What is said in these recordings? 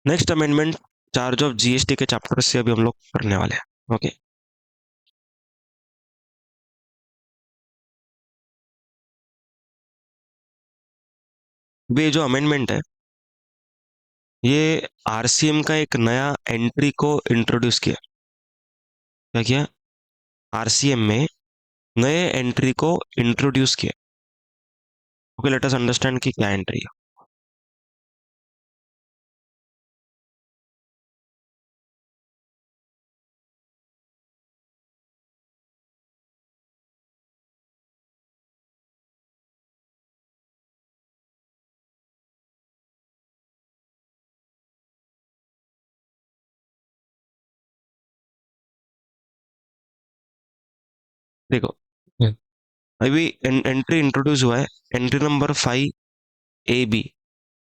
Next amendment charge of GST के chapter से अभी हम लोग करने वाले हैं। ओके, ये जो अमेंडमेंट है ये आरसीएम का एक नया एंट्री को इंट्रोड्यूस किया। क्या किया? आरसीएम में नए एंट्री को इंट्रोड्यूस किया। ओके, लेट अस अंडरस्टैंड कि क्या एंट्री है। देखो, अभी एंट्री इंट्रोड्यूस हुआ है, एंट्री नंबर 5 AB।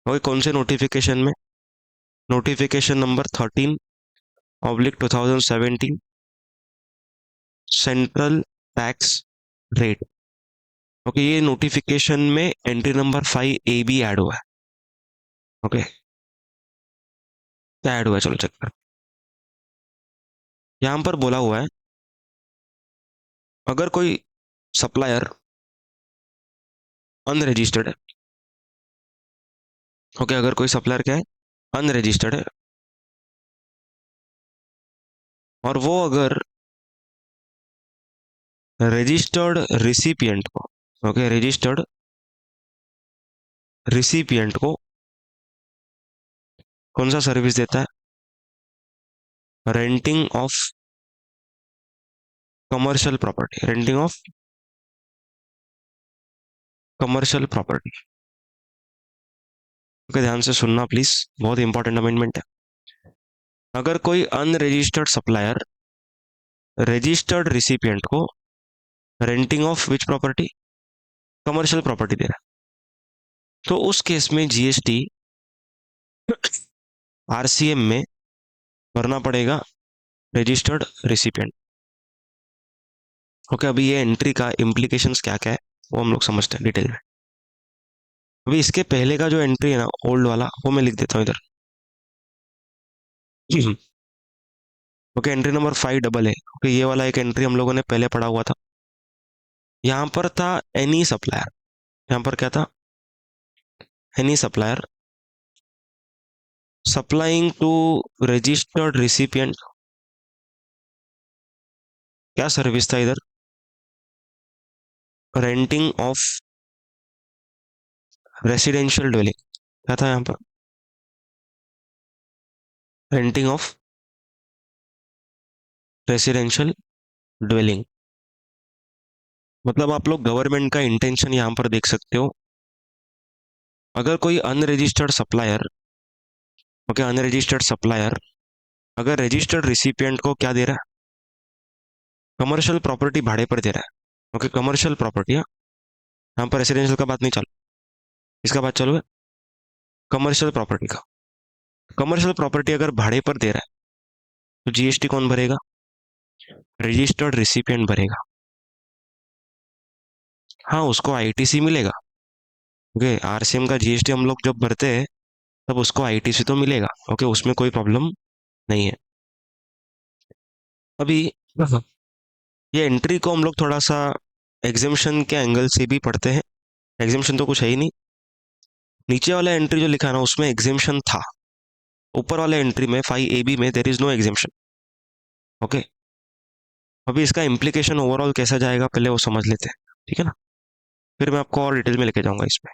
ओके, कौन से नोटिफिकेशन में? Notification number 13/2017, central tax rate. Okay, ये नोटिफिकेशन में एंट्री नंबर 5AB ऐड हुआ है। ओके, क्या ऐड हुआ है चलो चेक कर। यहाँ पर बोला हुआ है अगर कोई सप्लायर अनरजिस्टर्ड है। ओके, अगर कोई सप्लायर क्या है? अनरजिस्टर्ड है, और वो अगर रजिस्टर्ड रिसिपिएंट को, ओके, रजिस्टर्ड रिसिपिएंट को कौन सा सर्विस देता है? Renting of commercial property, renting of commercial property. Okay, ध्यान से सुनना प्लीज, बहुत इंपॉर्टेंट अमेंडमेंट है। अगर कोई अनरजिस्टर्ड सप्लायर रजिस्टर्ड रिसिपिएंट को renting of which property, commercial property दे रहा है, तो उस केस में जीएसटी आरसीएम में भरना पड़ेगा रजिस्टर्ड रिसिपिएंट। ओके, अभी ये एंट्री का इम्प्लीकेशंस क्या क्या है वो हम लोग समझते हैं डिटेल में। अभी इसके पहले का जो एंट्री है ना, ओल्ड वाला, वो मैं लिख देता हूँ इधर। Okay, entry number 5 AA। Okay, ये वाला एक एंट्री हम लोगों ने पहले पढ़ा हुआ था। यहाँ पर था एनी सप्लायर। यहाँ पर क्या था? Any supplier supplying to registered recipient. क्या सर्विस था इधर? Renting of residential dwelling. क्या था यहाँ पर? Renting of residential dwelling. मतलब आप लोग गवर्नमेंट का इंटेंशन यहाँ पर देख सकते हो। अगर कोई unregistered supplier, okay, unregistered supplier अगर रजिस्टर्ड रिसिपिएंट को क्या दे रहा है? कमर्शियल प्रॉपर्टी भाड़े पर दे रहा है। Okay, commercial property. यहाँ पर रेसिडेंशियल का बात नहीं चालू, इसका बात चालू है कमर्शियल प्रॉपर्टी का। कमर्शियल प्रॉपर्टी अगर भाड़े पर दे रहा है तो जीएसटी कौन भरेगा? रजिस्टर्ड रिसिपिएंट भरेगा। हाँ, उसको आईटीसी मिलेगा। ओके, आरसीएम का जीएसटी हम लोग जब भरते हैं तब उसको आईटीसी तो मिलेगा। ओके, उसमें कोई प्रॉब्लम नहीं है। अभी ये एंट्री को हम लोग थोड़ा सा एग्जामिशन के एंगल से भी पढ़ते हैं। एग्जामिशन तो कुछ है ही नहीं। नीचे वाला एंट्री जो लिखा है ना उसमें एग्जामिशन था, ऊपर वाले एंट्री में 5AB में there is no exemption. Okay, अभी इसका इम्प्लीकेशन ओवरऑल कैसा जाएगा पहले वो समझ लेते हैं, ठीक है ना? फिर मैं आपको और डिटेल में लेके जाऊंगा इसमें।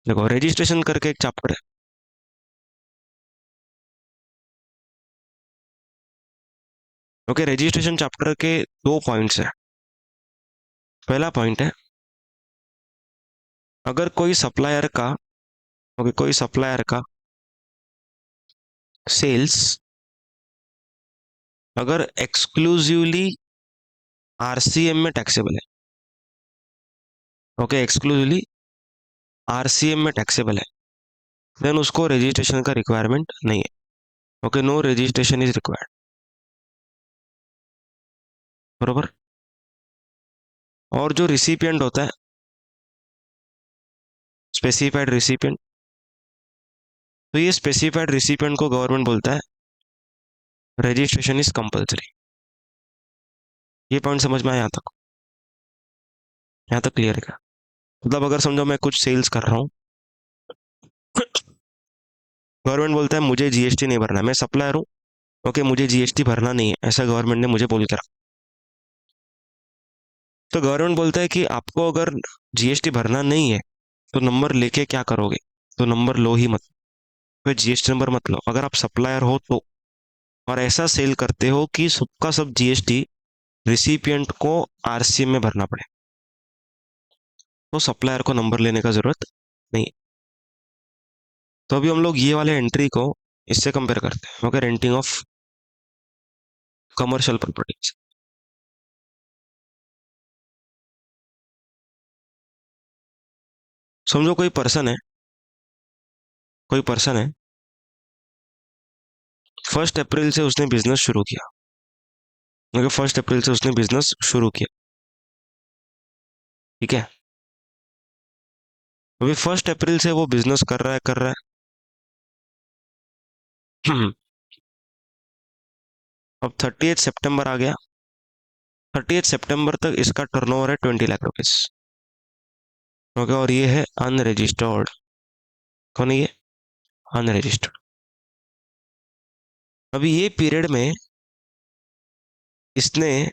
देखो, रजिस्ट्रेशन करके एक चैप्टर है। ओके, रजिस्ट्रेशन चैप्टर के 2 पॉइंट्स हैं। पहला पॉइंट है, अगर कोई सप्लायर का, ओके, कोई सप्लायर का सेल्स अगर एक्सक्लूसिवली आरसीएम में टैक्सेबल है। ओके, एक्सक्लूसिवली आरसीएम में टैक्सेबल है, देन उसको रजिस्ट्रेशन का रिक्वायरमेंट नहीं है। Okay, no registration is required. बरोबर। और जो रिसिपिएंट होता है, स्पेसिफाइड रिसिपिएंट, तो ये स्पेसिफाइड रिसिपिएंट को गवर्नमेंट बोलता है रजिस्ट्रेशन इज कंपल्सरी। ये पॉइंट समझ में आया यहाँ तक क्लियर है क्या? मतलब अगर समझो मैं कुछ सेल्स कर रहा हूँ, गवर्नमेंट बोलता है मुझे जीएसटी नहीं भरना, मैं सप्लायर हूँ, ओके मुझे जीएसटी भरना नहीं है, ऐसा गवर्नमेंट ने मुझे बोल के रखा। तो गवर्नमेंट बोलता है कि आपको अगर जीएसटी भरना नहीं है तो नंबर लेके क्या करोगे? तो नंबर लो ही मत, फिर जीएसटी नंबर मत लो अगर आप सप्लायर हो तो, और ऐसा सेल करते हो कि सबका सब जीएसटी रिसिपिएंट को आरसीएम में भरना पड़े, तो सप्लायर को नंबर लेने का जरूरत नहीं। तो अभी हम लोग ये वाले एंट्री को इससे कंपेयर करते हैं, okay, renting of commercial properties. समझो कोई पर्सन है, 1 अप्रैल से उसने बिजनेस शुरू किया, ओके 1 अप्रैल से उसने बिजनेस शुरू किया, ठीक है। अभी 1 अप्रैल से वो बिजनेस कर रहा है अब 30 सितंबर आ गया, 30 सितंबर तक इसका टर्नओवर है 20 लाख रुपीज, ओके, और ये है अनरजिस्टर्ड। कौन है ये? अनरजिस्टर्ड। अभी ये पीरियड में इसने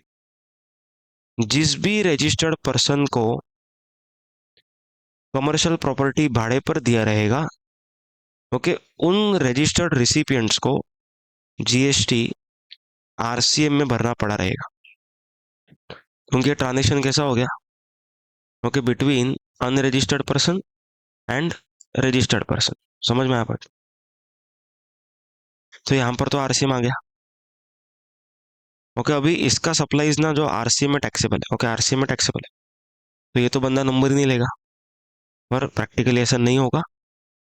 जिस भी रजिस्टर्ड पर्सन को कमर्शियल प्रॉपर्टी भाड़े पर दिया रहेगा, ओके, उन रजिस्टर्ड रिसिपिएंट्स को जीएसटी आरसीएम में भरना पड़ा रहेगा। क्योंकि ट्रांजेक्शन कैसा हो गया? Okay, between unregistered person and registered person. समझ में आया बात? तो यहाँ पर तो आरसीएम आ गया, ओके। अभी इसका सप्लाईज ना जो आरसीएम में टैक्सेबल है, ओके, आरसीएम में टैक्सेबल है, तो ये तो बंदा नंबर ही नहीं लेगा, पर प्रैक्टिकली ऐसा नहीं होगा,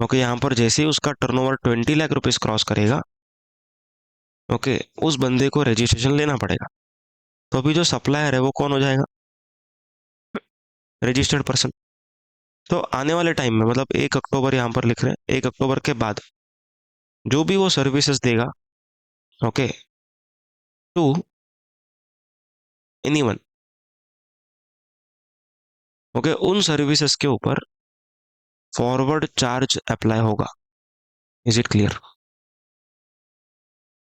ओके। यहाँ पर जैसे ही उसका टर्नओवर 20 लाख रुपीज क्रॉस करेगा, ओके, उस बंदे को रजिस्ट्रेशन लेना पड़ेगा। तो अभी जो सप्लायर है वो कौन हो जाएगा? Registered person. तो आने वाले टाइम में, मतलब 1 अक्टूबर यहाँ पर लिख रहे हैं, 1 अक्टूबर के बाद जो भी वो सर्विसेज देगा, ओके, टू एनीवन, ओके, उन सर्विसेज के ऊपर फॉरवर्ड चार्ज अप्लाई होगा। Is it clear?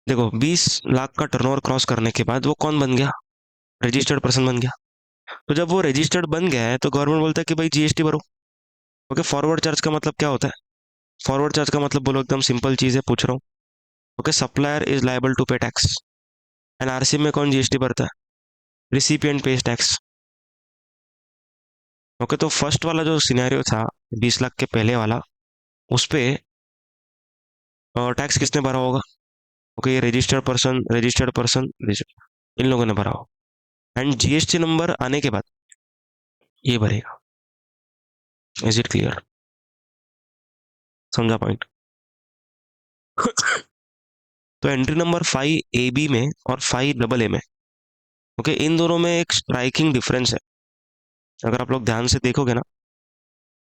देखो 20 लाख का टर्नओवर क्रॉस करने के बाद वो कौन बन गया? रजिस्टर्ड पर्सन बन गया। तो जब वो रजिस्टर्ड बन गया है तो गवर्नमेंट बोलता है कि भाई जीएसटी भरो, ओके। फॉरवर्ड चार्ज का मतलब क्या होता है? फॉरवर्ड चार्ज का मतलब बोलो, एकदम सिंपल चीज है, पूछ रहा हूँ, okay. Supplier is liable to pay tax, and RCM में कौन जीएसटी भरता है? Recipient pays tax, okay. तो फर्स्ट वाला जो सिनेरियो था 20 लाख के पहले वाला, उस पे टैक्स किसने भरा होगा? ओके, ये रजिस्टर्ड पर्सन इन लोगों ने भरा होगा, एंड जीएसटी नंबर आने के बाद ये भरेगा। Is it clear? समझा पॉइंट? तो एंट्री नंबर 5 AB में और 5AA में, ओके, इन दोनों में एक स्ट्राइकिंग डिफरेंस है। अगर आप लोग ध्यान से देखोगे ना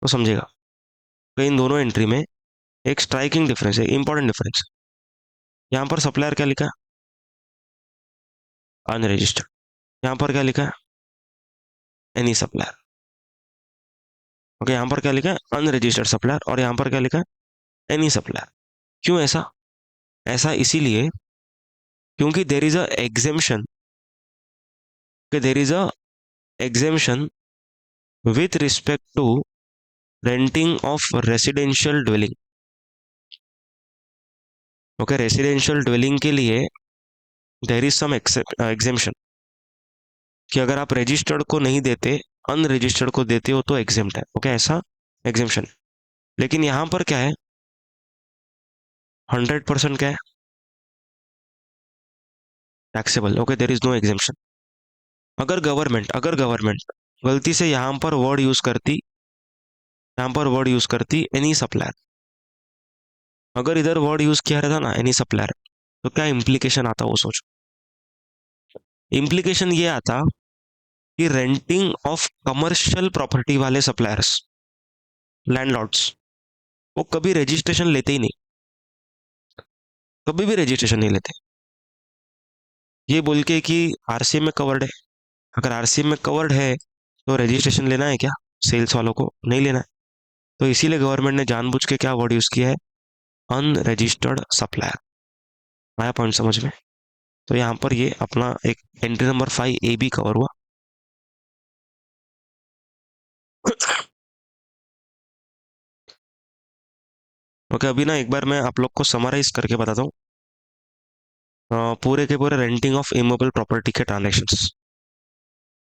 तो समझेगा, तो इन दोनों एंट्री में एक स्ट्राइकिंग डिफरेंस है, इंपॉर्टेंट डिफरेंस। यहाँ पर सप्लायर क्या लिखा है? अनरजिस्टर्ड। यहाँ पर क्या लिखा है? Any supplier. ओके, यहाँ पर क्या लिखा है? अनरजिस्टर्ड सप्लायर, और यहाँ पर क्या लिखा है? Any supplier. क्यों ऐसा? ऐसा इसीलिए क्योंकि there is a exemption, there is a exemption with respect to renting of residential dwelling, okay. Residential dwelling के लिए देर इज सम एग्जेम्पशन, कि अगर आप रजिस्टर्ड को नहीं देते, अनरजिस्टर्ड को देते हो तो एग्जेम्प्ट है, ओके, ऐसा एग्जेम्पशन। लेकिन यहाँ पर क्या है? 100% क्या है? Taxable, okay, there is no exemption. अगर गवर्नमेंट गलती से यहाँ पर वर्ड यूज करती एनी सप्लायर, अगर इधर वर्ड यूज किया रहता ना एनी सप्लायर, तो क्या इम्प्लीकेशन आता वो सोचो। इम्प्लीकेशन ये आता कि रेंटिंग ऑफ कमर्शियल प्रॉपर्टी वाले सप्लायर्स, लैंडलॉर्ड्स, वो कभी रजिस्ट्रेशन लेते ही नहीं, कभी भी रजिस्ट्रेशन नहीं लेते, ये बोल के कि आरसीएम में कवर्ड है। अगर आरसीएम में कवर्ड है तो रजिस्ट्रेशन लेना है क्या? सेल्स वालों को नहीं लेना है। तो इसीलिए गवर्नमेंट ने जानबूझ के क्या वर्ड यूज किया है? Unregistered supplier. आया पॉइंट समझ में? तो यहाँ पर ये अपना एक एंट्री नंबर 5A भी कवर हुआ। ओके, अभी ना एक बार मैं आप लोग को समराइज करके बताता हूँ पूरे के पूरे रेंटिंग ऑफ इमूवेबल प्रॉपर्टी के transactions.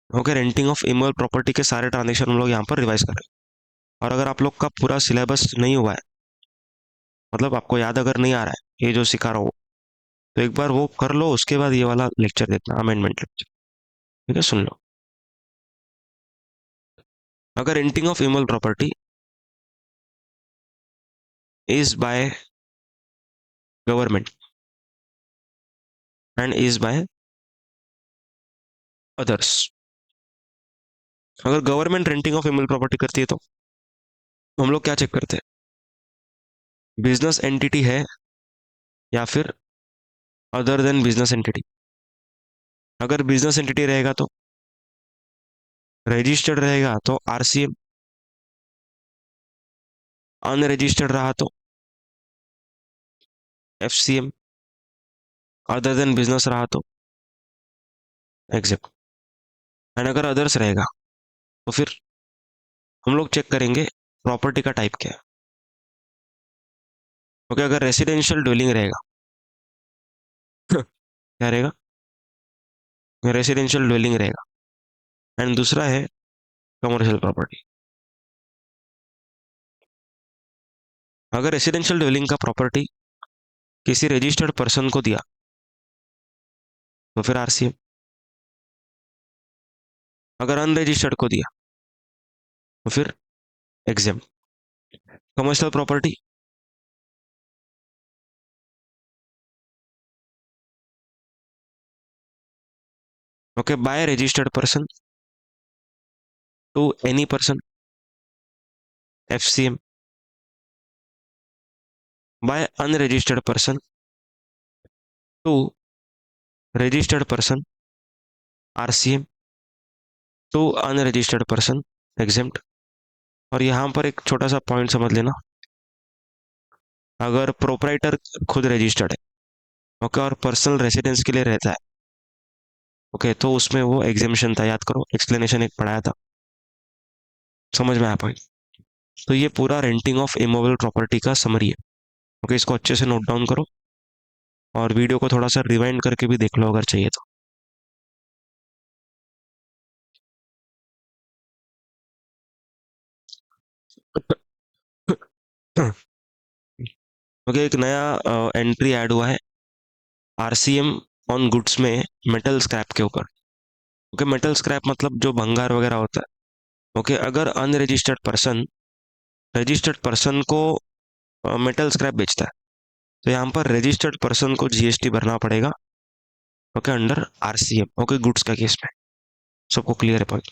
Okay, renting of immovable property के सारे ट्रांजेक्शन हम लोग यहाँ पर रिवाइज कर रहे हैं। और अगर आप लोग का पूरा सिलेबस नहीं हुआ है, मतलब आपको याद अगर नहीं आ रहा है ये जो सिखा रहा हूँ, तो एक बार वो कर लो, उसके बाद ये वाला लेक्चर देखना, अमेंडमेंट लेक्चर। ठीक है, सुन लो। अगर renting of immovable property is by government and is by others, अगर government renting of immovable property करती है तो हम लोग क्या चेक करते हैं? बिजनेस एंटिटी है या फिर अदर देन बिजनेस एंटिटी। अगर बिजनेस एंटिटी रहेगा तो रजिस्टर्ड रहेगा तो आरसीएम, अनरजिस्टर्ड रहा तो एफसीएम, अदर देन बिजनेस रहा तो एग्जेक्ट। एंड अगर अदर्स रहेगा तो फिर हम लोग चेक करेंगे प्रॉपर्टी का टाइप क्या है। ओके, अगर रेसिडेंशियल ड्वेलिंग रहेगा क्या रहेगा? रेसिडेंशियल ड्वेलिंग रहेगा। एंड दूसरा है कमर्शियल प्रॉपर्टी। अगर रेसिडेंशियल ड्वेलिंग का प्रॉपर्टी किसी रजिस्टर्ड पर्सन को दिया तो फिर आरसीएम। अगर अनरजिस्टर्ड को दिया तो फिर एग्जेम। Commercial property okay by registered person to any person FCM, by unregistered person to registered person RCM, to unregistered person exempt. और यहाँ पर एक छोटा सा पॉइंट समझ लेना, अगर प्रोपराइटर खुद रजिस्टर्ड है ओके और पर्सनल रेसिडेंस के लिए रहता है ओके, तो उसमें वो एग्जेम्पशन था, याद करो एक्सप्लेनेशन एक पढ़ाया था, समझ में आया पॉइंट? तो ये पूरा रेंटिंग ऑफ इमूवेबल प्रॉपर्टी का समरी है। ओके, इसको अच्छे से नोट डाउन करो और वीडियो को थोड़ा सा रिवाइंड करके भी देख लो अगर चाहिए तो। ओके, एक नया एंट्री ऐड हुआ है आरसीएम ऑन गुड्स में मेटल स्क्रैप के ऊपर। ओके, मेटल स्क्रैप मतलब जो भंगार वगैरह होता है। ओके, अगर अनरजिस्टर्ड पर्सन रजिस्टर्ड पर्सन को मेटल स्क्रैप बेचता है तो यहाँ पर रजिस्टर्ड पर्सन को जीएसटी भरना पड़ेगा। Okay, under RCM. Okay, goods का केस में सबको क्लियर है पॉइंट?